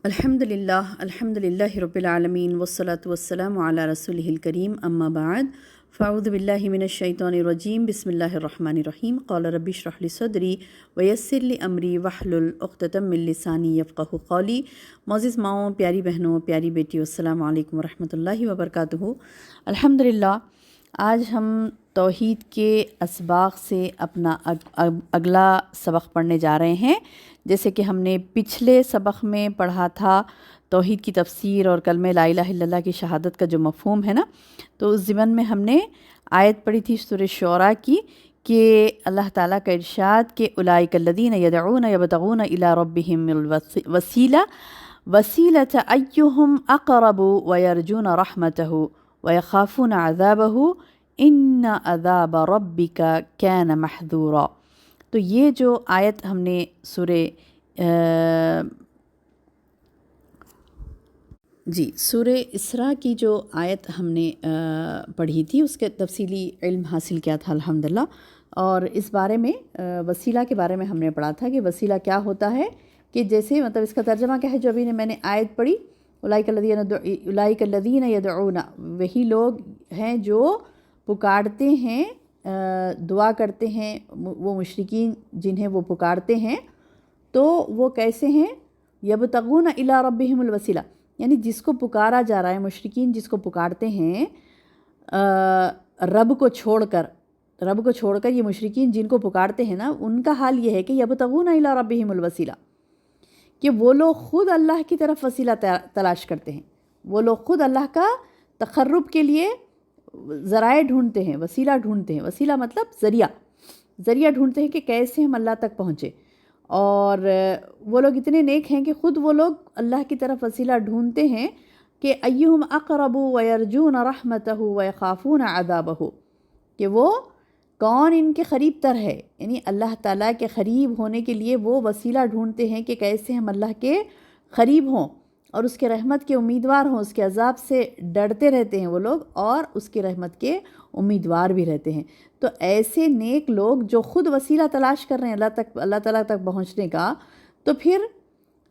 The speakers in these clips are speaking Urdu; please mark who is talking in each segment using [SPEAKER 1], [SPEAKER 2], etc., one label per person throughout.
[SPEAKER 1] الحمدللہ رب العالمین والصلاة والسلام علی رسولہ الکریم اما بعد فاعوذ باللہ من الشیطان الرجیم بسم اللہ الرحمن الرحیم قال رب اشرح لی صدری ویسر لی امری واحلل عقدۃ من لسانی یفقہوا قولی۔ معزز ماؤں، پیاری بہنوں، پیاری بیٹیوں، السلام علیکم ورحمۃ اللہ وبرکاتہ۔ الحمدللہ آج ہم توحید کے اسباق سے اپنا اگلا سبق پڑھنے جا رہے ہیں۔ جیسے کہ ہم نے پچھلے سبق میں پڑھا تھا توحید کی تفسیر اور کلمہ لا الہ الا اللہ کی شہادت کا جو مفہوم ہے نا، تو اس ضمن میں ہم نے آیت پڑھی تھی سورہ شعراء کی کہ اللہ تعالیٰ کا ارشاد کہ اولئک الذین یدعون یبتغون الی ربہم الوسیلہ وسیلۃ ایہم اقرب ویرجون رحمتہ ویخافون عذابہ ان عذاب ربک کان محذورا۔ تو یہ جو آیت ہم نے سورہ اسراء کی جو آیت ہم نے پڑھی تھی، اس کے تفصیلی علم حاصل کیا تھا الحمدللہ۔ اور اس بارے میں وسیلہ کے بارے میں ہم نے پڑھا تھا کہ وسیلہ کیا ہوتا ہے، کہ جیسے مطلب اس کا ترجمہ کیا ہے جو ابھی میں نے آیت پڑھی، اولئک الذین یدعون، وہی لوگ ہیں جو پکارتے ہیں، دعا کرتے ہیں، وہ مشرکین جنہیں وہ پکارتے ہیں تو وہ کیسے ہیں؟ یبتغون الی ربہم الوسیلہ، یعنی جس کو پکارا جا رہا ہے، مشرکین جس کو پکارتے ہیں رب کو چھوڑ کر یہ مشرکین جن کو پکارتے ہیں نا، ان کا حال یہ ہے کہ یبتغون الی ربہم الوسیلہ، کہ وہ لوگ خود اللہ کی طرف وسیلہ تلاش کرتے ہیں، وہ لوگ خود اللہ کا تقرب کے لیے ذرائع ڈھونڈتے ہیں، وسیلہ ڈھونڈتے ہیں۔ وسیلہ مطلب ذریعہ ڈھونڈتے ہیں کہ کیسے ہم اللہ تک پہنچے۔ اور وہ لوگ اتنے نیک ہیں کہ خود وہ لوگ اللہ کی طرف وسیلہ ڈھونڈتے ہیں کہ ایہم اقرب ویرجون رحمتہ ویخافون عذابہ، کہ وہ کون ان کے قریب تر ہے، یعنی اللہ تعالیٰ کے قریب ہونے کے لیے وہ وسیلہ ڈھونڈتے ہیں کہ کیسے ہم اللہ کے قریب ہوں اور اس کے رحمت کے امیدوار ہوں، اس کے عذاب سے ڈرتے رہتے ہیں وہ لوگ، اور اس کی رحمت کے امیدوار بھی رہتے ہیں۔ تو ایسے نیک لوگ جو خود وسیلہ تلاش کر رہے ہیں اللہ تعالیٰ تک پہنچنے کا، تو پھر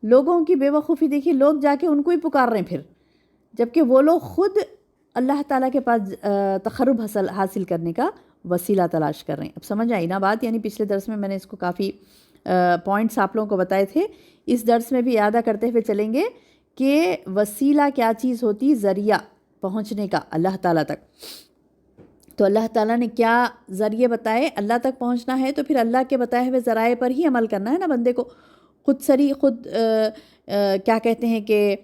[SPEAKER 1] لوگوں کی بے وقوفی دیکھیے، لوگ جا کے ان کو ہی پکار رہے ہیں پھر، جبکہ وہ لوگ خود اللہ تعالیٰ کے پاس تقرب حاصل کرنے کا وسیلہ تلاش کر رہے ہیں۔ اب سمجھ آئی نا بات؟ یعنی پچھلے درس میں نے اس کو کافی پوائنٹس آپ لوگوں کو بتائے تھے، اس درس میں بھی اعادہ کرتے ہوئے چلیں گے کہ وسیلہ کیا چیز ہوتی، ذریعہ پہنچنے کا اللہ تعالیٰ تک۔ تو اللہ تعالیٰ نے کیا ذریعے بتائے؟ اللہ تک پہنچنا ہے تو پھر اللہ کے بتائے ہوئے ذرائع پر ہی عمل کرنا ہے نا بندے کو۔ خود کیا کہتے ہیں کہ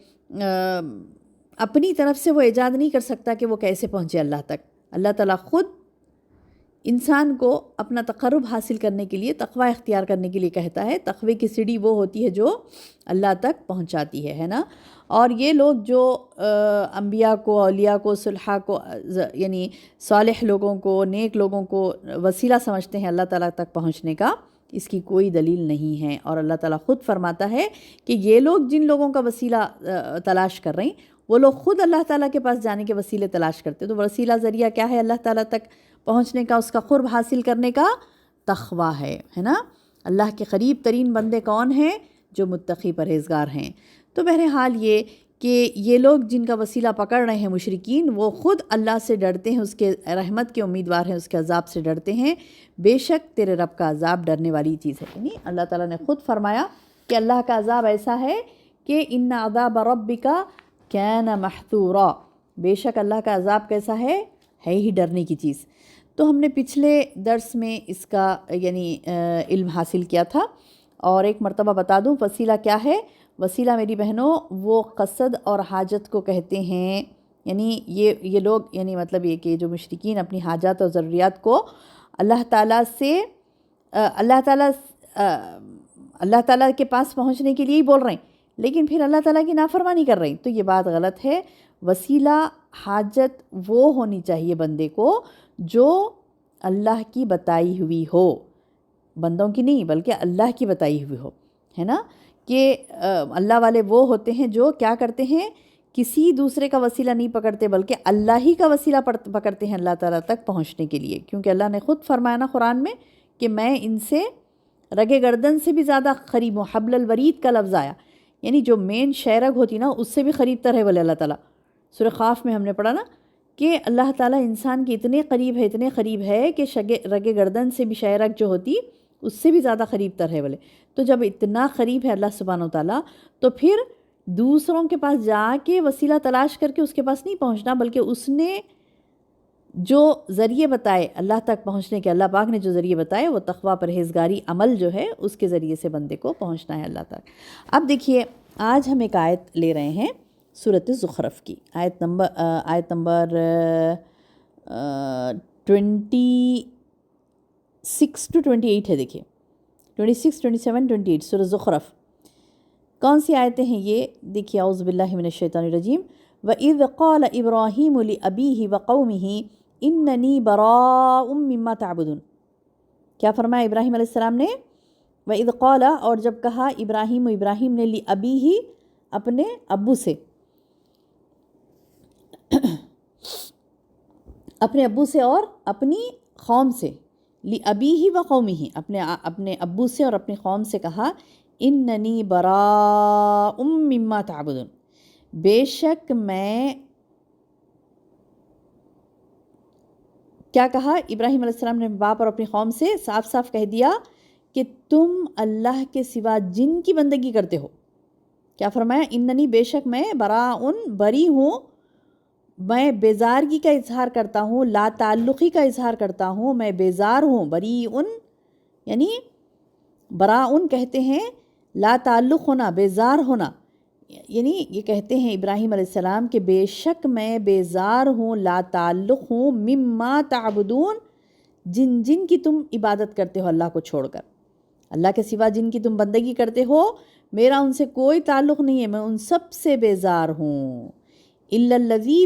[SPEAKER 1] اپنی طرف سے وہ ایجاد نہیں کر سکتا کہ وہ کیسے پہنچے اللہ تک۔ اللہ تعالیٰ خود انسان کو اپنا تقرب حاصل کرنے کے لیے تقوی اختیار کرنے کے لیے کہتا ہے۔ تقوی کی سیڑھی وہ ہوتی ہے جو اللہ تک پہنچاتی ہے نا۔ اور یہ لوگ جو انبیاء کو، اولیاء کو، صلحاء کو، یعنی صالح لوگوں کو، نیک لوگوں کو وسیلہ سمجھتے ہیں اللہ تعالیٰ تک پہنچنے کا، اس کی کوئی دلیل نہیں ہے۔ اور اللہ تعالیٰ خود فرماتا ہے کہ یہ لوگ جن لوگوں کا وسیلہ تلاش کر رہے ہیں، وہ لوگ خود اللہ تعالیٰ کے پاس جانے کے وسیلے تلاش کرتے ہیں۔ تو وسیلہ ذریعہ کیا ہے اللہ تعالیٰ تک پہنچنے کا؟ اس کا قرب حاصل کرنے کا تقوی ہے نا۔ اللہ کے قریب ترین بندے کون ہیں؟ جو متقی پرہیزگار ہیں۔ تو بہرحال یہ کہ یہ لوگ جن کا وسیلہ پکڑ رہے ہیں مشرکین، وہ خود اللہ سے ڈرتے ہیں، اس کے رحمت کے امیدوار ہیں، اس کے عذاب سے ڈرتے ہیں۔ بے شک تیرے رب کا عذاب ڈرنے والی چیز ہے، یعنی اللہ تعالیٰ نے خود فرمایا کہ اللہ کا عذاب ایسا ہے کہ ان عذاب ربک کان محذورا، بے شک اللہ کا عذاب کیسا ہے ہی ڈرنے کی چیز۔ تو ہم نے پچھلے درس میں اس کا یعنی علم حاصل کیا تھا، اور ایک مرتبہ بتا دوں وسیلہ کیا ہے۔ وسیلہ میری بہنوں وہ قصد اور حاجت کو کہتے ہیں، یعنی یہ لوگ، یعنی مطلب یہ کہ جو مشرکین اپنی حاجات اور ضروریات کو اللہ تعالیٰ کے پاس پہنچنے کے لیے ہی بول رہے ہیں، لیکن پھر اللہ تعالیٰ کی نافرمانی کر رہے ہیں، تو یہ بات غلط ہے۔ وسیلہ حاجت وہ ہونی چاہیے بندے کو جو اللہ کی بتائی ہوئی ہو، بندوں کی نہیں بلکہ اللہ کی بتائی ہوئی ہو، ہے نا۔ کہ اللہ والے وہ ہوتے ہیں جو کیا کرتے ہیں، کسی دوسرے کا وسیلہ نہیں پکڑتے بلکہ اللہ ہی کا وسیلہ پکڑتے ہیں اللہ تعالیٰ تک پہنچنے کے لیے، کیونکہ اللہ نے خود فرمایا نا قرآن میں کہ میں ان سے رگے گردن سے بھی زیادہ قریب ہوں۔ حبل الورید کا لفظ آیا یعنی جو مین شیرگ ہوتی نا اس سے بھی قریب تر ہے بولے اللہ تعالیٰ. سورہ قاف میں ہم نے پڑھا نا کہ اللہ تعالیٰ انسان کے اتنے قریب ہے کہ رگ گردن سے بھی شیرگ جو ہوتی اس سے بھی زیادہ قریب تر ہے بولے. تو جب اتنا قریب ہے اللہ سبحانہ و تعالیٰ تو پھر دوسروں کے پاس جا کے وسیلہ تلاش کر کے اس کے پاس نہیں پہنچنا، بلکہ اس نے جو ذریعے بتائے اللہ تک پہنچنے کے، اللہ پاک نے جو ذریعے بتائے وہ تقویٰ پرہیزگاری عمل جو ہے اس کے ذریعے سے بندے کو پہنچنا ہے اللہ تک. اب دیکھیے آج ہم ایک آیت لے رہے ہیں سورۃ زخرف کی، آیت نمبر 26 to 28 ہے. دیکھیے 26, 27, 28 سورۃ زخرف. کون سی آیتیں ہیں یہ؟ دیکھیے اعوذ باللہ من الشیطان الرجیم. وَإِذْ قَالَ إِبْرَاهِيمُ لِأَبِيهِ وَقَوْمِهِ إِنَّنِي بَرَاءٌ مِّمَّا تَعْبُدُونَ. کیا فرمایا ابراہیم علیہ السلام نے؟ وَإِذْ قَالَ، اور جب کہا ابراہیم نے لِأَبِيهِ اپنے ابو سے، اپنے ابو سے اور اپنی قوم سے، لِأَبِيهِ وَقَوْمِهِ اپنے ابو سے اور اپنی قوم سے کہا اِنَّنِي بَرَاءٌ مِّمَّا تَعْبُدُونَ، بے شک میں، کیا کہا ابراہیم علیہ السلام نے باپ اور اپنی قوم سے؟ صاف صاف کہہ دیا کہ تم اللہ کے سوا جن کی بندگی کرتے ہو. کیا فرمایا؟ اننی، بے شک میں، براءن، بری ہوں، میں بیزارگی کا اظہار کرتا ہوں، لا تعلقی کا اظہار کرتا ہوں، میں بیزار ہوں. بریئن یعنی براءن کہتے ہیں لا تعلق ہونا، بیزار ہونا. یعنی یہ کہتے ہیں ابراہیم علیہ السلام کہ بے شک میں بیزار ہوں، لا تعلق ہوں، مما تعبدون، جن کی تم عبادت کرتے ہو اللہ کو چھوڑ کر، اللہ کے سوا جن کی تم بندگی کرتے ہو میرا ان سے کوئی تعلق نہیں ہے، میں ان سب سے بیزار ہوں. الا الذی،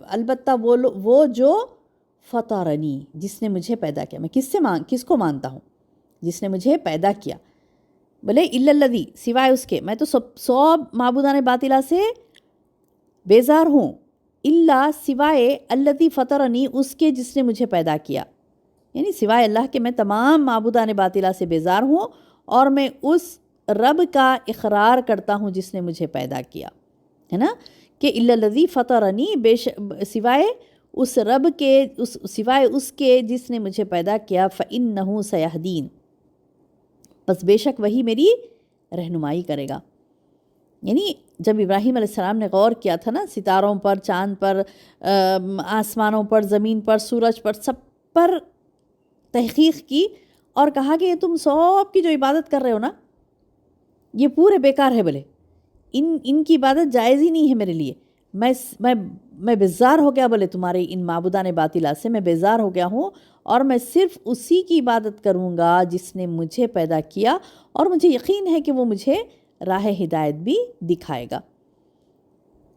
[SPEAKER 1] البتہ وہ جو فطرنی، جس نے مجھے پیدا کیا. میں کس کو مانتا ہوں؟ جس نے مجھے پیدا کیا. بلے الا الذی، سوائے اس کے، میں تو سب معبودان باطلہ سے بیزار ہوں. الا، سوائے، الذی فطرنی، اس کے جس نے مجھے پیدا کیا. یعنی سوائے اللہ کے میں تمام معبودان باطلہ سے بیزار ہوں اور میں اس رب کا اقرار کرتا ہوں جس نے مجھے پیدا کیا ہے نا، کہ الا الذی فطرنی، سوائے اس رب کے، سوائے اس کے جس نے مجھے پیدا کیا. فإنہ سیہدین، بس بے شک وہی میری رہنمائی کرے گا. یعنی جب ابراہیم علیہ السلام نے غور کیا تھا نا ستاروں پر، چاند پر، آسمانوں پر، زمین پر، سورج پر، سب پر تحقیق کی اور کہا کہ یہ تم سب کی جو عبادت کر رہے ہو نا یہ پورے بیکار ہے، بلے ان کی عبادت جائز ہی نہیں ہے میرے لیے. میں بیزار ہو گیا بولے تمہارے ان معبودان باطلہ سے، میں بیزار ہو گیا ہوں اور میں صرف اسی کی عبادت کروں گا جس نے مجھے پیدا کیا، اور مجھے یقین ہے کہ وہ مجھے راہ ہدایت بھی دکھائے گا.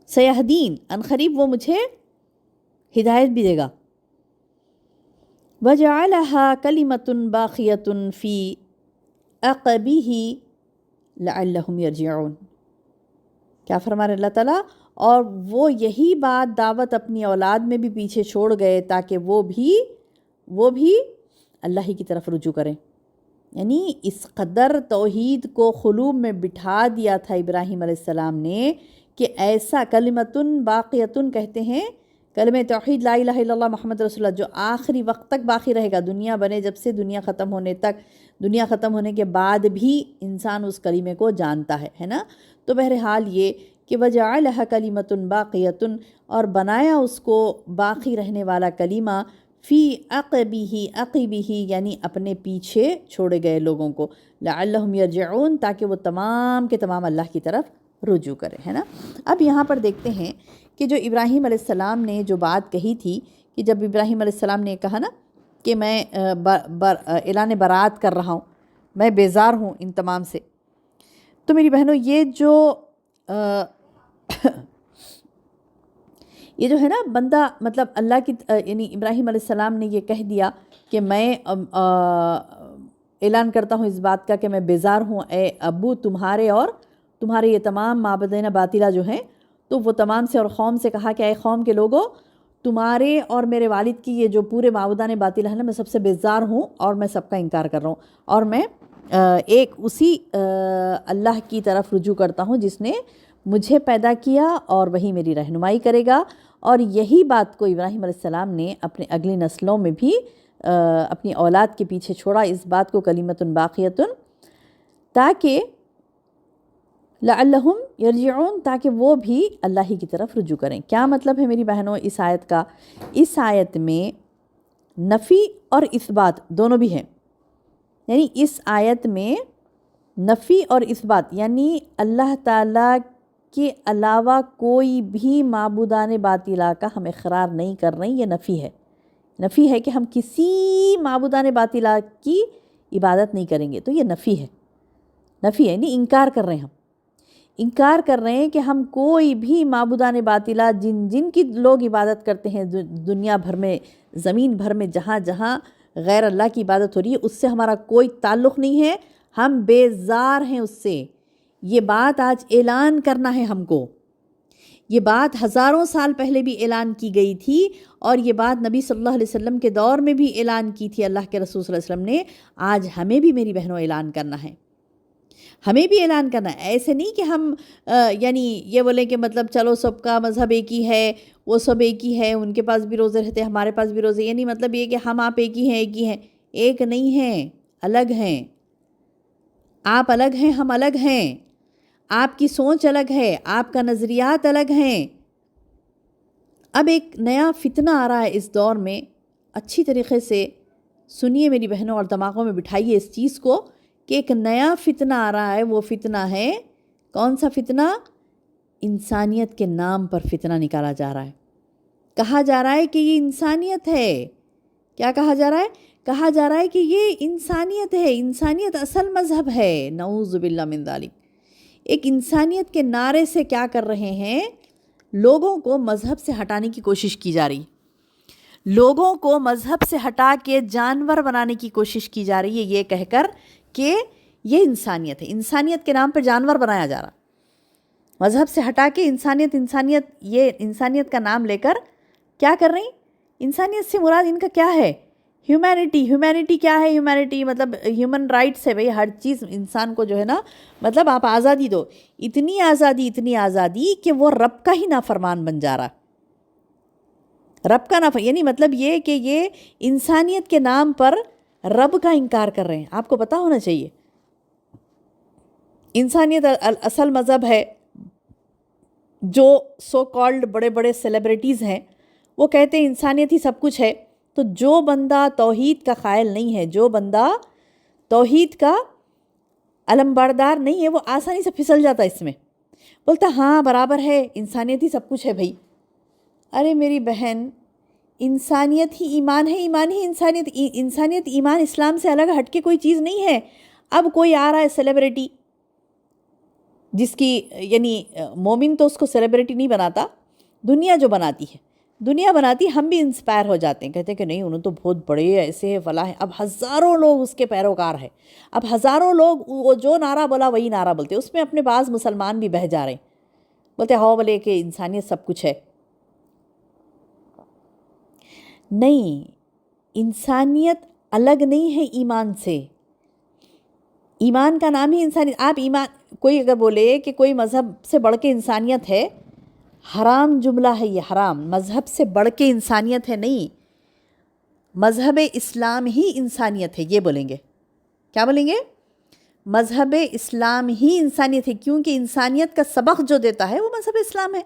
[SPEAKER 1] سیہدین، عنقریب وہ مجھے ہدایت بھی دے گا. وَجَعَلَهَا كَلِمَةٌ بَاقِيَةٌ فِي عَقِبِهِ لَعَلَّهُمْ يَرْجِعُونَ. کیا فرما رہے اللہ تعالیٰ؟ اور وہ یہی بات دعوت اپنی اولاد میں بھی پیچھے چھوڑ گئے تاکہ وہ بھی اللہ ہی کی طرف رجوع کریں. یعنی اس قدر توحید کو قلوب میں بٹھا دیا تھا ابراہیم علیہ السلام نے کہ ایسا کلمتن باقیتن کہتے ہیں، کلمہ توحید لا الہ الا اللہ محمد رسول اللہ، جو آخری وقت تک باقی رہے گا، دنیا بنے جب سے دنیا ختم ہونے تک، دنیا ختم ہونے کے بعد بھی انسان اس کلمے کو جانتا ہے نا. تو بہرحال یہ کہ وجعلها کلمۃ باقیۃ، اور بنایا اس کو باقی رہنے والا کلمہ، فی عقبہ یعنی اپنے پیچھے چھوڑے گئے لوگوں کو، لعلہم یرجعون تاکہ وہ تمام کے تمام اللہ کی طرف رجوع کریں ہے نا. اب یہاں پر دیکھتے ہیں کہ جو ابراہیم علیہ السلام نے جو بات کہی تھی کہ جب ابراہیم علیہ السلام نے کہا نا کہ میں اعلان برات کر رہا ہوں، میں بیزار ہوں ان تمام سے، تو میری بہنوں یہ جو ہے نا بندہ، مطلب اللہ کی، یعنی ابراہیم علیہ السلام نے یہ کہہ دیا کہ میں اعلان کرتا ہوں اس بات کا کہ میں بیزار ہوں اے ابو تمہارے اور تمہارے یہ تمام معبودین باطلہ جو ہیں. تو وہ تمام سے اور قوم سے کہا کہ اے قوم کے لوگوں، تمہارے اور میرے والد کی یہ جو پورے معبودان باطلہ ہیں نا، میں سب سے بیزار ہوں اور میں سب کا انکار کر رہا ہوں اور میں ایک اسی اللہ کی طرف رجوع کرتا ہوں جس نے مجھے پیدا کیا اور وہی میری رہنمائی کرے گا. اور یہی بات کو ابراہیم علیہ السلام نے اپنے اگلی نسلوں میں بھی اپنی اولاد کے پیچھے چھوڑا, اس بات کو کلمۃ باقیۃ, تاکہ لعلہم یرجعون, تاکہ وہ بھی اللہ ہی کی طرف رجوع کریں. کیا مطلب ہے میری بہنوں اس آیت کا؟ اس آیت میں نفی اور اثبات دونوں بھی ہیں. یعنی اس آیت میں نفی اور اثبات, یعنی اللہ تعالیٰ کے علاوہ کوئی بھی معبودان باطلہ کا ہم اقرار نہیں کر رہے ہیں, یہ نفی ہے. نفی ہے کہ ہم کسی معبودان باطلہ کی عبادت نہیں کریں گے, تو یہ نفی ہے. نفی ہے یعنی انکار کر رہے ہیں, ہم انکار کر رہے ہیں کہ ہم کوئی بھی معبودان باطلہ جن کی لوگ عبادت کرتے ہیں دنیا بھر میں, زمین بھر میں جہاں جہاں غیر اللہ کی عبادت ہو رہی ہے, اس سے ہمارا کوئی تعلق نہیں ہے, ہم بیزار ہیں اس سے. یہ بات آج اعلان کرنا ہے ہم کو. یہ بات ہزاروں سال پہلے بھی اعلان کی گئی تھی, اور یہ بات نبی صلی اللہ علیہ وسلم کے دور میں بھی اعلان کی تھی اللہ کے رسول صلی اللہ علیہ وسلم نے. آج ہمیں بھی میری بہنوں اعلان کرنا ہے, ہمیں بھی اعلان کرنا ہے. ایسے نہیں کہ ہم یعنی یہ بولیں کہ مطلب چلو سب کا مذہب ایک ہی ہے, وہ سب ایک ہی ہے, ان کے پاس بھی روزے رہتے ہیں, ہمارے پاس بھی روزے, یعنی مطلب یہ کہ ہم آپ ایک ہی ہیں. ایک ہی ہیں, ایک نہیں ہیں, الگ ہیں. آپ الگ ہیں, ہم الگ ہیں. آپ کی سوچ الگ ہے, آپ کا نظریات الگ ہیں. اب ایک نیا فتنہ آ رہا ہے اس دور میں, اچھی طریقے سے سنیے میری بہنوں اور دماغوں میں بٹھائیے اس چیز کو کہ ایک نیا فتنہ آ رہا ہے. وہ فتنہ ہے, کون سا فتنہ؟ انسانیت کے نام پر فتنہ نکالا جا رہا ہے. کہا جا رہا ہے کہ یہ انسانیت ہے. کیا کہا جا رہا ہے؟ کہا جا رہا ہے کہ یہ انسانیت ہے, انسانیت اصل مذہب ہے. نعوذ باللہ من ذالک. ایک انسانیت کے نعرے سے کیا کر رہے ہیں, لوگوں کو مذہب سے ہٹانے کی کوشش کی جا رہی, لوگوں کو مذہب سے ہٹا کے جانور بنانے کی کوشش کی جا رہی ہے, یہ کہہ کر کہ یہ انسانیت ہے. انسانیت کے نام پہ جانور بنایا جا رہا, مذہب سے ہٹا کے انسانیت یہ انسانیت کا نام لے کر کیا کر رہی. انسانیت سے مراد ان کا کیا ہے؟ ہیومینٹی کیا ہے؟ ہیومینٹی مطلب ہیومن رائٹس ہے بھئی, ہر چیز انسان کو جو ہے نا, مطلب آپ آزادی دو. اتنی آزادی کہ وہ رب کا ہی نافرمان بن جا رہا, رب کا نافرمان. یعنی مطلب یہ کہ یہ انسانیت کے نام پر رب کا انکار کر رہے ہیں. آپ کو پتہ ہونا چاہیے انسانیت اصل مذہب ہے. جو سو کالڈ بڑے بڑے سیلیبریٹیز ہیں وہ کہتے ہیں انسانیت ہی سب کچھ ہے. تو جو بندہ توحید کا قائل نہیں ہے, جو بندہ توحید کا علمبردار نہیں ہے, وہ آسانی سے پھسل جاتا اس میں, بولتا ہاں برابر ہے, انسانیت ہی سب کچھ ہے بھائی. ارے میری بہن, انسانیت ہی ایمان ہے, ایمان ہی انسانیت. انسانیت ایمان اسلام سے الگ ہٹ کے کوئی چیز نہیں ہے. اب کوئی آ رہا ہے سیلیبریٹی, جس کی یعنی مومن تو اس کو سیلیبریٹی نہیں بناتا, دنیا جو بناتی ہے, دنیا بناتی, ہم بھی انسپائر ہو جاتے ہیں, کہتے ہیں کہ نہیں انہوں تو بہت بڑے ایسے ہے فلاں ہے. اب ہزاروں لوگ اس کے پیروکار ہیں, اب ہزاروں لوگ وہ جو نعرہ بولا وہی نعرہ بولتے. اس میں اپنے بعض مسلمان بھی بہہ جا رہے ہیں, بولتے ہاؤ بولے کہ انسانیت سب کچھ ہے. نہیں, انسانیت الگ نہیں ہے ایمان سے. ایمان کا نام ہی انسانیت. آپ ایمان, کوئی اگر بولے کہ کوئی مذہب سے بڑھ کے انسانیت ہے, حرام جملہ ہے یہ, حرام. مذہب سے بڑھ کے انسانیت ہے نہیں, مذہب اسلام ہی انسانیت ہے, یہ بولیں گے. کیا بولیں گے؟ مذہب اسلام ہی انسانیت ہے, کیونکہ انسانیت کا سبق جو دیتا ہے وہ مذہب اسلام ہے.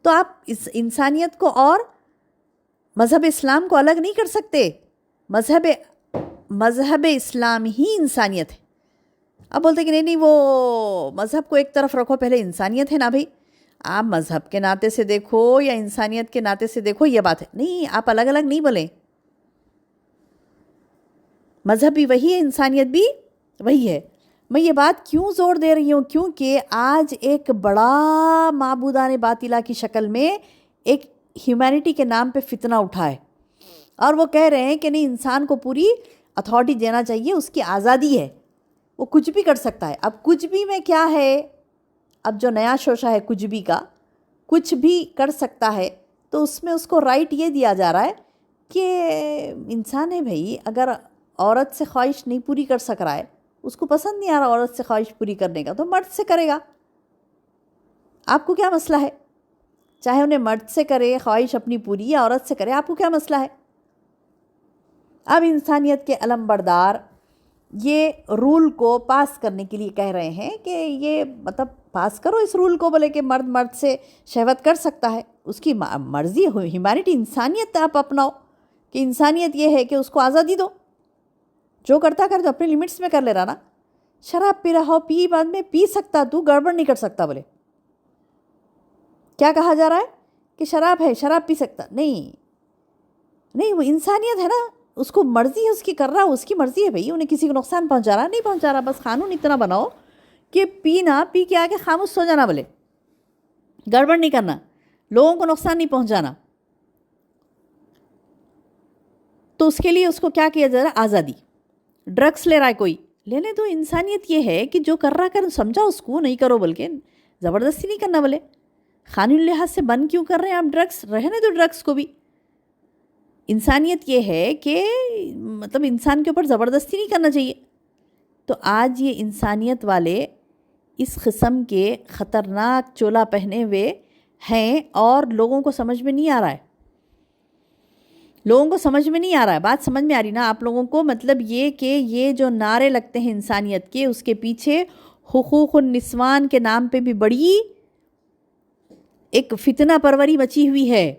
[SPEAKER 1] تو آپ اس انسانیت کو اور مذہب اسلام کو الگ نہیں کر سکتے. مذہب اسلام ہی انسانیت ہے. اب بولتے کہ نہیں وہ مذہب کو ایک طرف رکھو, پہلے انسانیت ہے نا بھائی. آپ مذہب کے ناطے سے دیکھو یا انسانیت کے ناطے سے دیکھو, یہ بات ہے. نہیں, آپ الگ الگ نہیں بولیں. مذہب بھی وہی ہے, انسانیت بھی وہی ہے. میں یہ بات کیوں زور دے رہی ہوں؟ کیونکہ آج ایک بڑا معبودان باطلہ کی شکل میں ایک ہیومینٹی کے نام پہ فتنہ اٹھا ہے, اور وہ کہہ رہے ہیں کہ نہیں انسان کو پوری اتھارٹی دینا چاہیے, اس کی آزادی ہے, وہ کچھ بھی کر سکتا ہے. اب کچھ بھی میں کیا ہے, اب جو نیا شوشہ ہے کچھ بھی کا, کچھ بھی کر سکتا ہے, تو اس میں اس کو رائٹ یہ دیا جا رہا ہے کہ انسان ہے بھائی, اگر عورت سے خواہش نہیں پوری کر سک رہا ہے, اس کو پسند نہیں آ رہا عورت سے خواہش پوری کرنے کا تو مرد سے کرے گا. آپ کو کیا مسئلہ ہے؟ چاہے انہیں مرد سے کرے خواہش اپنی پوری یا عورت سے کرے، آپ کو کیا مسئلہ ہے؟ اب انسانیت کے علم بردار یہ رول کو پاس کرنے کے لیے کہہ رہے ہیں کہ یہ مطلب پاس کرو اس رول کو، بولے کہ مرد مرد سے شہوت کر سکتا ہے، اس کی مرضی ہو، ہیومینٹی انسانیت آپ اپناؤ کہ انسانیت یہ ہے کہ اس کو آزادی دو، جو کرتا کر دو، اپنے لیمٹس میں کر لے رہا نا. شراب پی رہا ہو، پی بعد میں پی سکتا، تو گڑبڑ نہیں کر سکتا. بولے کیا کہا جا رہا ہے کہ شراب ہے، شراب پی سکتا نہیں، وہ انسانیت ہے نا، اس کو مرضی ہے، اس کی کر رہا، اس کی مرضی ہے بھئی. انہیں کسی کو نقصان پہنچا رہا نہیں پہنچا رہا، بس قانون اتنا بناؤ کہ پینا، پی کے آگے خاموش سو جانا، بولے گڑبڑ نہیں کرنا، لوگوں کو نقصان نہیں پہنچانا. تو اس کے لیے اس کو کیا کیا جا رہا ہے؟ آزادی. ڈرگس لے رہا ہے کوئی، لینے دو. انسانیت یہ ہے کہ جو کر رہا کر، سمجھا اس کو، نہیں کرو بول کے زبردستی نہیں کرنا. بولے قانونی لحاظ سے بند کیوں کر رہے ہیں آپ ڈرگس؟ رہنے دو ڈرگس کو بھی. انسانیت یہ ہے کہ مطلب انسان کے اوپر زبردستی نہیں کرنا چاہیے. تو آج یہ انسانیت والے اس قسم کے خطرناک چولا پہنے ہوئے ہیں اور لوگوں کو سمجھ میں نہیں آ رہا ہے. لوگوں کو سمجھ میں نہیں آ رہا ہے. بات سمجھ میں آ رہی نا آپ لوگوں کو؟ مطلب یہ کہ یہ جو نعرے لگتے ہیں انسانیت کے، اس کے پیچھے حقوق النسوان کے نام پہ بھی بڑی ایک فتنہ پروری مچی ہوئی ہے.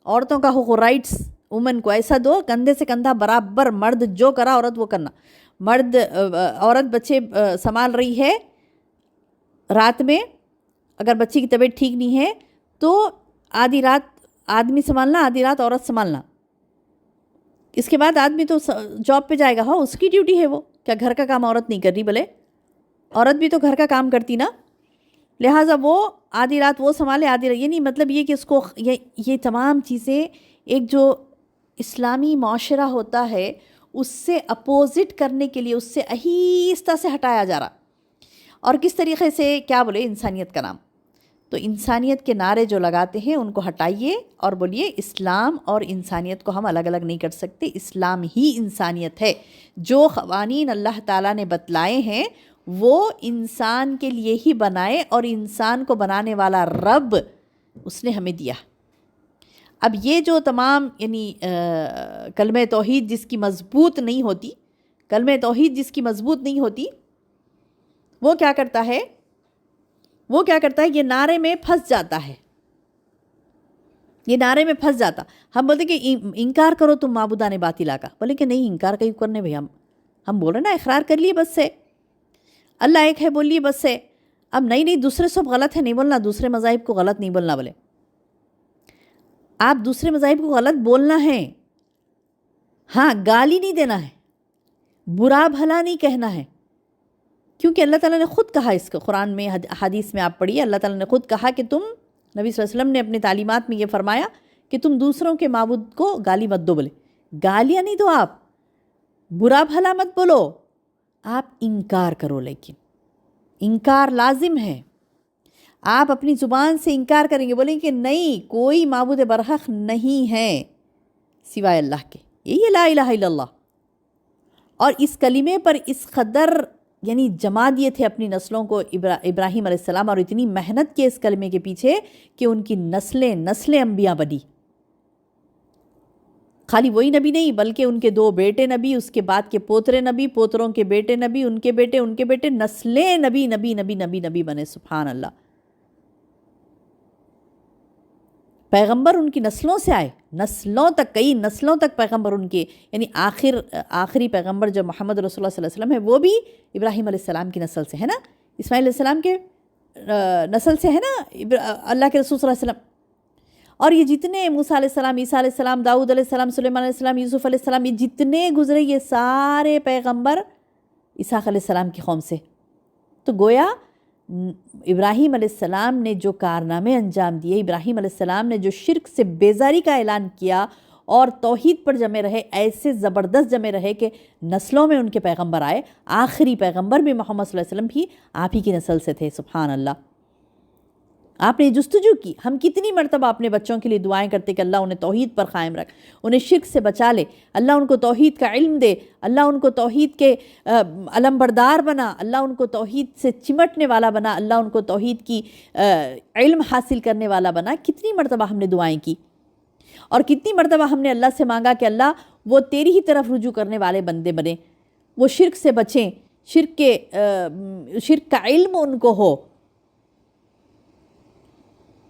[SPEAKER 1] عورتوں کا حقوق، رائٹس، وومن کو ایسا دو، کندھے سے کندھا برابر، مرد جو کرا عورت وہ کرنا. مرد عورت بچے سنبھال رہی ہے رات میں، اگر بچی کی طبیعت ٹھیک نہیں ہے تو آدھی رات آدمی سنبھالنا، آدھی رات عورت سنبھالنا. اس کے بعد آدمی تو جاب پہ جائے گا، ہاں اس کی ڈیوٹی ہے وہ. کیا گھر کا کام عورت نہیں کر رہی؟ بولے عورت بھی تو گھر کا کام کرتی نا. لہٰذا وہ آدھی رات وہ سنبھالے، آدھی رات یہ نہیں. مطلب یہ کہ اس کو یہ تمام چیزیں ایک جو اسلامی معاشرہ ہوتا ہے اس سے اپوزٹ کرنے کے لیے، اس سے آہستہ سے ہٹایا جا رہا. اور کس طریقے سے؟ کیا بولے؟ انسانیت کا نام. تو انسانیت کے نعرے جو لگاتے ہیں ان کو ہٹائیے اور بولیے اسلام اور انسانیت کو ہم الگ الگ نہیں کر سکتے. اسلام ہی انسانیت ہے. جو قوانین اللہ تعالیٰ نے بتلائے ہیں وہ انسان کے لیے ہی بنائے، اور انسان کو بنانے والا رب اس نے ہمیں دیا. اب یہ جو تمام یعنی کلمہ توحید جس کی مضبوط نہیں ہوتی، کلمہ توحید جس کی مضبوط نہیں ہوتی، وہ کیا کرتا ہے؟ وہ کیا کرتا ہے؟ یہ نعرے میں پھنس جاتا ہے. یہ نعرے میں پھنس جاتا. ہم بولتے کہ انکار کرو تم معبودان باطلا کا. بولے کہ نہیں، انکار کیوں کرنے بھئی؟ ہم بول رہے نا اقرار کر لیے بس سے، اللہ ایک ہے بول لیے بس سے. اب نہیں دوسرے سب غلط ہے نہیں بولنا، دوسرے مذاہب کو غلط نہیں بولنا. بولے آپ دوسرے مذاہب کو غلط بولنا ہے، ہاں گالی نہیں دینا ہے، برا بھلا نہیں کہنا ہے. کیونکہ اللہ تعالیٰ نے خود کہا، اس کو قرآن میں حدیث میں آپ پڑھیے، اللہ تعالیٰ نے خود کہا کہ تم، نبی صلی اللہ علیہ وسلم نے اپنے تعلیمات میں یہ فرمایا کہ تم دوسروں کے معبود کو گالی مت دو. بولے گالیاں نہیں دو، آپ برا بھلا مت بولو، آپ انکار کرو. لیکن انکار لازم ہے. آپ اپنی زبان سے انکار کریں گے، بولیں کہ نہیں، کوئی معبود برحق نہیں ہے سوائے اللہ کے. یہی لا الہ الا اللہ. اور اس کلمے پر اس قدر یعنی جما دیے تھے اپنی نسلوں کو ابراہیم علیہ السلام، اور اتنی محنت کے اس کلمے کے پیچھے کہ ان کی نسلیں انبیاء بنی. خالی وہی نبی نہیں بلکہ ان کے 2 بیٹے نبی، اس کے بعد کے پوترے نبی، پوتروں کے بیٹے نبی، ان کے بیٹے، نسلیں نبی نبی نبی نبی نبی بنے. سبحان اللہ. پیغمبر ان کی نسلوں سے آئے، نسلوں تک، کئی نسلوں تک پیغمبر ان کے، یعنی آخری پیغمبر جو محمد رسول اللہ صلی اللہ علیہ وسلم ہے وہ بھی ابراہیم علیہ السلام کی نسل سے ہے نا، اسماعیل علیہ السلام کے نسل سے ہے نا اللہ کے رسول صلی اللہ علیہ وسلم. اور یہ جتنے موسیٰ علیہ السلام، عیسیٰ علیہ السلام، داؤد علیہ السلام، سلیمان علیہ السلام، یوسف علیہ السلام، یہ جتنے گزرے یہ سارے پیغمبر اسحاق علیہ السلام کی قوم سے. تو گویا ابراہیم علیہ السلام نے جو کارنامے انجام دیے، ابراہیم علیہ السلام نے جو شرک سے بیزاری کا اعلان کیا اور توحید پر جمے رہے، ایسے زبردست جمے رہے کہ نسلوں میں ان کے پیغمبر آئے. آخری پیغمبر بھی محمد صلی اللہ علیہ وسلم بھی آپ ہی کی نسل سے تھے. سبحان اللہ. آپ نے جستجو کی. ہم کتنی مرتبہ اپنے بچوں کے لیے دعائیں کرتے کہ اللہ انہیں توحید پر قائم رکھ, انہیں شرک سے بچا لے, اللہ ان کو توحید کا علم دے, اللہ ان کو توحید کے علم بردار بنا, اللہ ان کو توحید سے چمٹنے والا بنا, اللہ ان کو توحید کی علم حاصل کرنے والا بنا. کتنی مرتبہ ہم نے دعائیں کی, اور کتنی مرتبہ ہم نے اللہ سے مانگا کہ اللہ وہ تیری ہی طرف رجوع کرنے والے بندے بنے, وہ شرک سے بچیں, شرک کا علم ان کو ہو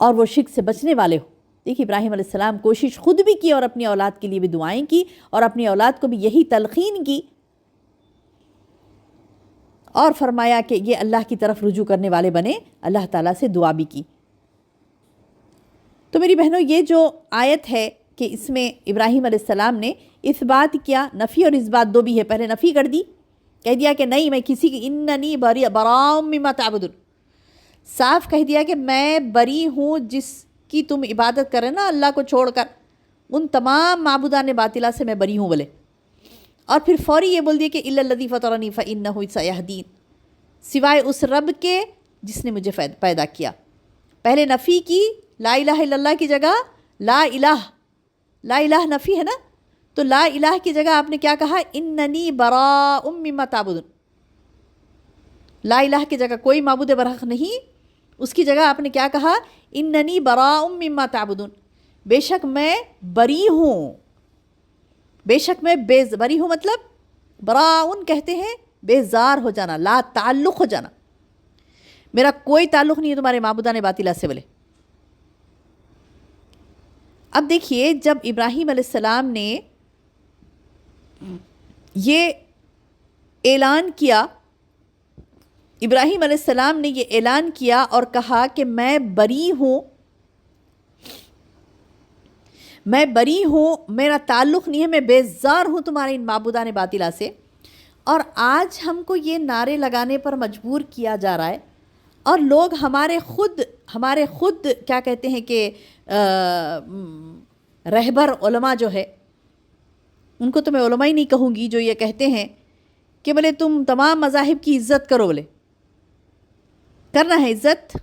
[SPEAKER 1] اور وہ شرک سے بچنے والے ہو. دیکھیے ابراہیم علیہ السلام کوشش خود بھی کی اور اپنی اولاد کے لیے بھی دعائیں کی, اور اپنی اولاد کو بھی یہی تلقین کی, اور فرمایا کہ یہ اللہ کی طرف رجوع کرنے والے بنے, اللہ تعالیٰ سے دعا بھی کی. تو میری بہنوں, یہ جو آیت ہے کہ اس میں ابراہیم علیہ السلام نے اس بات کیا, نفی اور اس بات دو بھی ہے. پہلے نفی کر دی, کہہ دیا کہ نہیں میں کسی کی, اننی براء مما تعبدون, صاف کہہ دیا کہ میں بری ہوں جس کی تم عبادت کرے نا اللہ کو چھوڑ کر, ان تمام معبودان باطلہ سے میں بری ہوں بولے. اور پھر فوری یہ بول دیا کہ الا الذی فطرنی فانہ سیہدین, سوائے اس رب کے جس نے مجھے پیدا کیا. پہلے نفی کی لا الہ الا اللہ کی جگہ لا الہ, لا الہ نفی ہے نا, تو لا الہ کی جگہ آپ نے کیا کہا, اننی براء مما تعبدون. لا الہ کی جگہ کوئی معبود برحق نہیں, اس کی جگہ آپ نے کیا کہا, اننی براء مما تعبدون, بے شک میں بری ہوں, بے شک میں بری ہوں, مطلب براء کہتے ہیں بیزار ہو جانا, لا تعلق ہو جانا, میرا کوئی تعلق نہیں ہے تمہارے معبودان باطلہ سے بولے. اب دیکھیے جب ابراہیم علیہ السلام نے یہ اعلان کیا, ابراہیم علیہ السلام نے یہ اعلان کیا اور کہا کہ میں بری ہوں, میں بری ہوں, میرا تعلق نہیں ہے, میں بیزار ہوں تمہارے ان معبودان باطلہ سے. اور آج ہم کو یہ نعرے لگانے پر مجبور کیا جا رہا ہے, اور لوگ ہمارے خود کیا کہتے ہیں کہ رہبر علماء جو ہے, ان کو تو میں علماء ہی نہیں کہوں گی, جو یہ کہتے ہیں کہ بولے تم تمام مذاہب کی عزت کرو, بولے کرنا ہے عزت,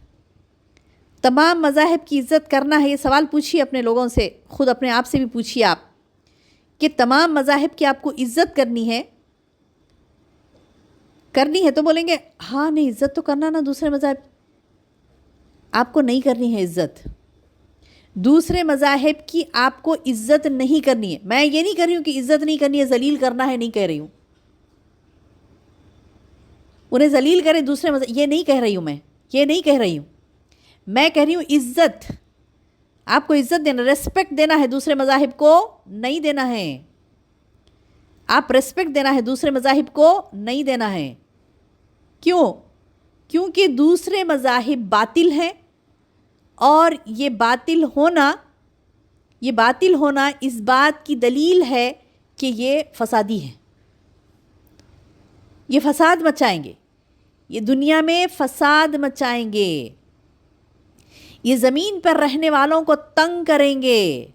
[SPEAKER 1] تمام مذاہب کی عزت کرنا ہے. یہ سوال پوچھیے اپنے لوگوں سے, خود اپنے آپ سے بھی پوچھیے آپ کہ تمام مذاہب کی آپ کو عزت کرنی ہے تو بولیں گے ہاں نہیں عزت تو کرنا نا دوسرے مذاہب. آپ کو نہیں کرنی ہے عزت, دوسرے مذاہب کی آپ کو عزت نہیں کرنی ہے. میں یہ نہیں کر رہی ہوں کہ عزت نہیں کرنی ہے, ذلیل کرنا ہے, نہیں کہہ رہی ہوں. انہیں ذلیل کرے دوسرے مذاہب, یہ نہیں کہہ رہی ہوں, میں یہ نہیں کہہ رہی ہوں. میں کہہ رہی ہوں عزت, آپ کو عزت دینا, ریسپیکٹ دینا ہے, دوسرے مذاہب کو نہیں دینا ہے. آپ ریسپیکٹ دینا ہے, دوسرے مذاہب کو نہیں دینا ہے. کیوں؟ کیونکہ دوسرے مذاہب باطل ہیں, اور یہ باطل ہونا اس بات کی دلیل ہے کہ یہ فسادی ہے, یہ فساد مچائیں گے, یہ دنیا میں فساد مچائیں گے, یہ زمین پر رہنے والوں کو تنگ کریں گے,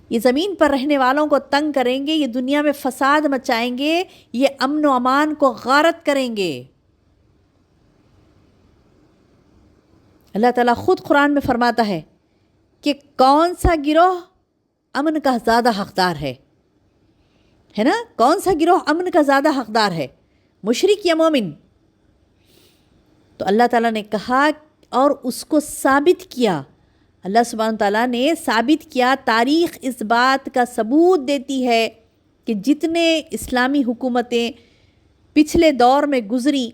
[SPEAKER 1] یہ زمین پر رہنے والوں کو تنگ کریں گے, یہ دنیا میں فساد مچائیں گے, یہ امن و امان کو غارت کریں گے. اللہ تعالیٰ خود قرآن میں فرماتا ہے کہ کون سا گروہ امن کا زیادہ حقدار ہے نا, کون سا گروہ امن کا زیادہ حقدار ہے, مشرک یا مومن؟ تو اللہ تعالیٰ نے کہا اور اس کو ثابت کیا, اللہ سبحانہ تعالیٰ نے ثابت کیا. تاریخ اس بات کا ثبوت دیتی ہے کہ جتنے اسلامی حکومتیں پچھلے دور میں گزری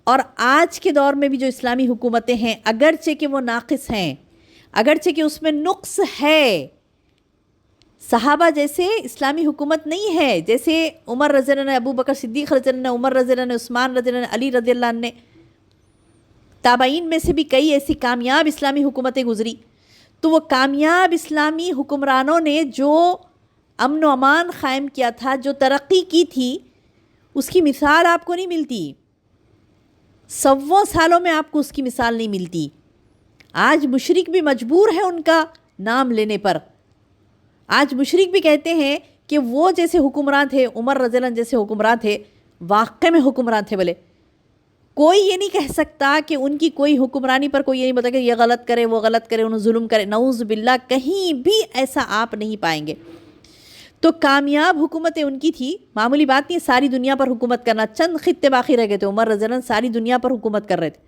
[SPEAKER 1] اور آج کے دور میں بھی جو اسلامی حکومتیں ہیں, اگرچہ کہ وہ ناقص ہیں, اگرچہ کہ اس میں نقص ہے, صحابہ جیسے اسلامی حکومت نہیں ہے, جیسے عمر رضی اللہ عنہ, ابو بکر صدیق رضی اللہ عنہ, عمر رضی اللہ عنہ, عثمان رضی اللہ عنہ, علی رضی اللہ عنہ, تابعین میں سے بھی کئی ایسی کامیاب اسلامی حکومتیں گزری. تو وہ کامیاب اسلامی حکمرانوں نے جو امن و امان قائم کیا تھا, جو ترقی کی تھی, اس کی مثال آپ کو نہیں ملتی. 100 سالوں میں آپ کو اس کی مثال نہیں ملتی. آج مشرک بھی مجبور ہے ان کا نام لینے پر. آج مشرک بھی کہتے ہیں کہ وہ جیسے حکمران تھے, عمر رضی اللہ عنہ جیسے حکمران تھے, واقع میں حکمران تھے بولے, کوئی یہ نہیں کہہ سکتا کہ ان کی کوئی حکمرانی پر کوئی یہ نہیں بتا کہ یہ غلط کرے وہ غلط کرے انہوں ظلم کرے، نعوذ باللہ، کہیں بھی ایسا آپ نہیں پائیں گے۔ تو کامیاب حکومتیں ان کی تھی، معمولی بات نہیں ساری دنیا پر حکومت کرنا، چند خطے باقی رہ گئے تھے، عمر رضی اللہ عنہ ساری دنیا پر حکومت کر رہے تھے،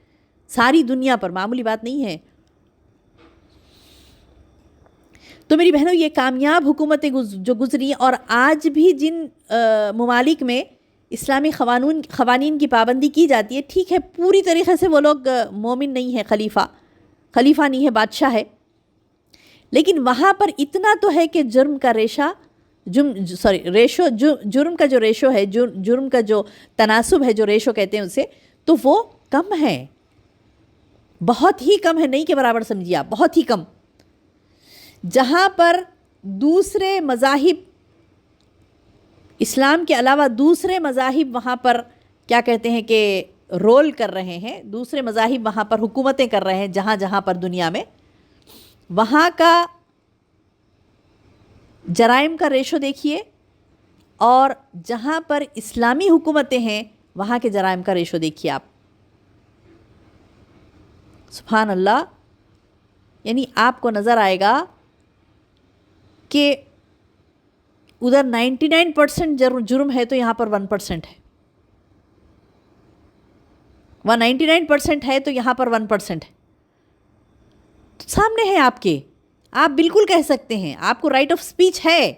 [SPEAKER 1] ساری دنیا پر، معمولی بات نہیں ہے۔ تو میری بہنوں یہ کامیاب حکومتیں جو گزری، اور آج بھی جن ممالک میں اسلامی قوانین کی پابندی کی جاتی ہے، ٹھیک ہے پوری طریقے سے وہ لوگ مومن نہیں ہے، خلیفہ نہیں ہے، بادشاہ ہے، لیکن وہاں پر اتنا تو ہے کہ جرم کا جرم کا جو ریشو ہے، جرم کا جو تناسب ہے، جو ریشو کہتے ہیں اسے، تو وہ کم ہے، بہت ہی کم ہے، نہیں کے برابر سمجھیے آپ، بہت ہی کم۔ جہاں پر دوسرے مذاہب، اسلام کے علاوہ دوسرے مذاہب وہاں پر کیا کہتے ہیں کہ رول کر رہے ہیں، دوسرے مذاہب وہاں پر حکومتیں کر رہے ہیں، جہاں پر دنیا میں، وہاں کا جرائم کا ریشو دیکھیے، اور جہاں پر اسلامی حکومتیں ہیں وہاں کے جرائم کا ریشو دیکھیے آپ، سبحان اللہ۔ یعنی آپ کو نظر آئے گا کہ ادھر 99% جرم ہے تو یہاں پر 1% ہے، وہاں 99% ہے تو یہاں پر 1% ہے، تو سامنے ہے آپ کے، آپ بالکل کہہ سکتے ہیں، آپ کو رائٹ آف سپیچ ہے،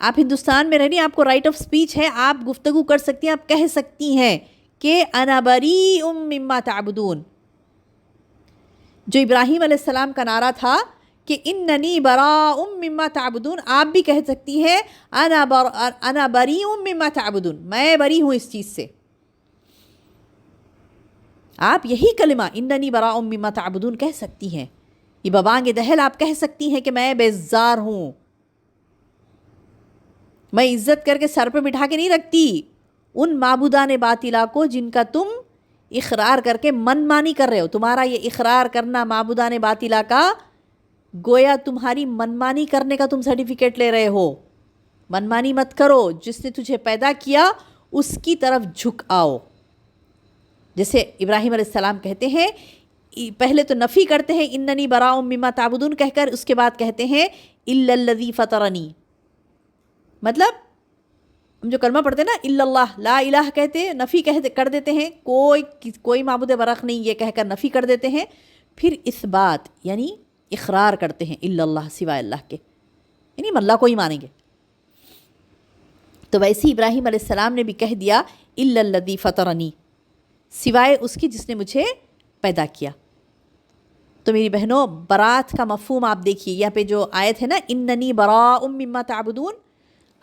[SPEAKER 1] آپ ہندوستان میں رہنی، آپ کو رائٹ آف سپیچ ہے، آپ گفتگو کر سکتی ہیں، آپ کہہ سکتی ہیں کہ انا بریء مما تعبدون، جو ابراہیم علیہ السلام کا نعرہ تھا کہ اننی براء مما تعبدون، آپ بھی کہہ سکتی ہیں انا بریء مما تعبدون، میں بری ہوں اس چیز سے۔ آپ یہی کلمہ اننی براء مما تعبدون کہہ سکتی ہیں، یہ ببانگ دہل آپ کہہ سکتی ہیں کہ میں بیزار ہوں، میں عزت کر کے سر پہ بٹھا کے نہیں رکھتی ان معبودان باطلہ کو جن کا تم اقرار کر کے من مانی کر رہے ہو۔ تمہارا یہ اقرار کرنا معبودان باطلہ کا گویا تمہاری منمانی کرنے کا تم سرٹیفکیٹ لے رہے ہو۔ منمانی مت کرو، جس نے تجھے پیدا کیا اس کی طرف جھک آؤ۔ جیسے ابراہیم علیہ السلام کہتے ہیں، پہلے تو نفی کرتے ہیں اننی براء مما تعبدون کہہ کر، اس کے بعد کہتے ہیں الا الذی فطرنی، مطلب ہم جو کلمہ پڑھتے ہیں نا الا اللہ، لا الہ کہتے نفی کر دیتے ہیں، کوئی معبود برحق نہیں یہ کہہ کر نفی کر دیتے ہیں، پھر اثبات یعنی اقرار کرتے ہیں الا اللہ، سوائے اللہ کے، یعنی ہم اللہ کو ہی مانیں گے۔ تو ویسے ابراہیم علیہ السلام نے بھی کہہ دیا الا الذی فطرنی، سوائے اس کی جس نے مجھے پیدا کیا۔ تو میری بہنوں برات کا مفہوم آپ دیکھیے، یہاں پہ جو آیت ہے نا اننی براء مما تعبدون،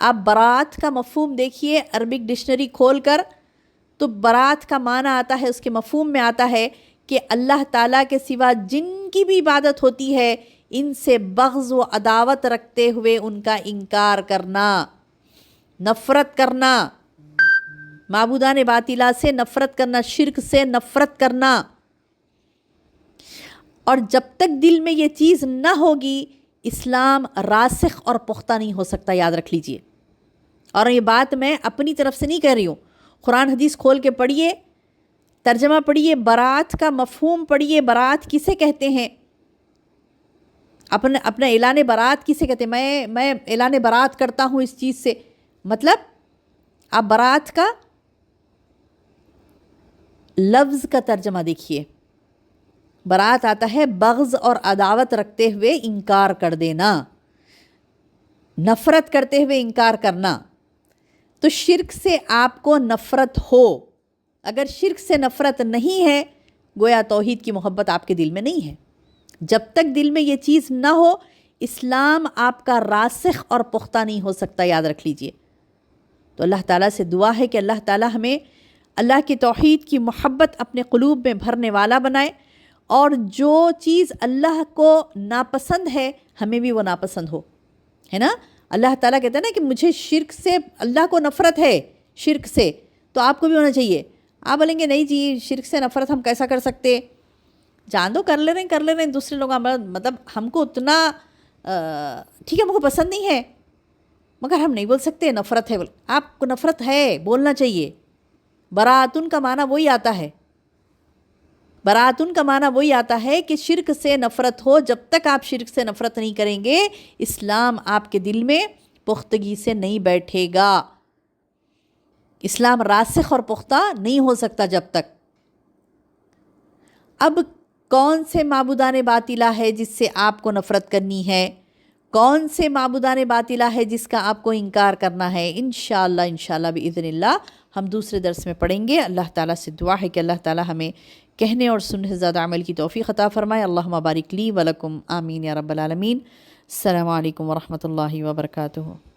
[SPEAKER 1] آپ برات کا مفہوم دیکھیے عربک ڈکشنری کھول کر، تو برات کا معنی آتا ہے، اس کے مفہوم میں آتا ہے کہ اللہ تعالیٰ کے سوا جن کی بھی عبادت ہوتی ہے ان سے بغض و عداوت رکھتے ہوئے ان کا انکار کرنا، نفرت کرنا، معبودان باطلہ سے نفرت کرنا، شرک سے نفرت کرنا۔ اور جب تک دل میں یہ چیز نہ ہوگی اسلام راسخ اور پختہ نہیں ہو سکتا، یاد رکھ لیجئے۔ اور یہ بات میں اپنی طرف سے نہیں کہہ رہی ہوں، قرآن حدیث کھول کے پڑھیے، ترجمہ پڑھیے، برات کا مفہوم پڑھیے، برات کسے کہتے ہیں، اپنا اعلان برات کسے کہتے ہیں، میں اعلان برات کرتا ہوں اس چیز سے، مطلب آپ برات کا لفظ کا ترجمہ دیکھیے، برات آتا ہے بغض اور عداوت رکھتے ہوئے انکار کر دینا، نفرت کرتے ہوئے انکار کرنا۔ تو شرک سے آپ کو نفرت ہو، اگر شرک سے نفرت نہیں ہے گویا توحید کی محبت آپ کے دل میں نہیں ہے۔ جب تک دل میں یہ چیز نہ ہو اسلام آپ کا راسخ اور پختہ نہیں ہو سکتا، یاد رکھ لیجئے۔ تو اللہ تعالیٰ سے دعا ہے کہ اللہ تعالیٰ ہمیں اللہ کی توحید کی محبت اپنے قلوب میں بھرنے والا بنائے، اور جو چیز اللہ کو ناپسند ہے ہمیں بھی وہ ناپسند ہو، ہے نا۔ اللہ تعالیٰ کہتا ہے نا کہ مجھے شرک سے، اللہ کو نفرت ہے شرک سے، تو آپ کو بھی ہونا چاہیے۔ آپ بولیں گے نہیں جی شرک سے نفرت ہم کیسا کر سکتے، جان دو کر لے رہے ہیں دوسرے لوگ، مطلب ہم کو اتنا ٹھیک ہے ہم کو پسند نہیں ہے مگر ہم نہیں بول سکتے نفرت ہے، آپ کو نفرت ہے بولنا چاہیے۔ براۃن کا معنی وہی آتا ہے، براءتن کا معنی وہی آتا ہے کہ شرک سے نفرت ہو. جب تک آپ شرک سے نفرت نہیں کریں گے اسلام آپ کے دل میں پختگی سے نہیں بیٹھے گا. اسلام راسخ اور پختہ نہیں ہو سکتا جب تک. اب کون سے معبودان باطلہ ہے جس سے آپ کو نفرت کرنی ہے؟ کون سے معبودان باطلہ ہے جس کا آپ کو انکار کرنا ہے؟ انشاءاللہ بإذن اللہ ہم دوسرے درس میں پڑھیں گے. اللہ تعالیٰ سے دعا ہے کہ اللہ تعالیٰ ہمیں کہنے اور سننے سے زیادہ عمل کی توفیق عطا فرمائے. اللہم بارک لی ولکم آمین یا رب العالمین. السلام علیکم ورحمۃ اللہ وبرکاتہ.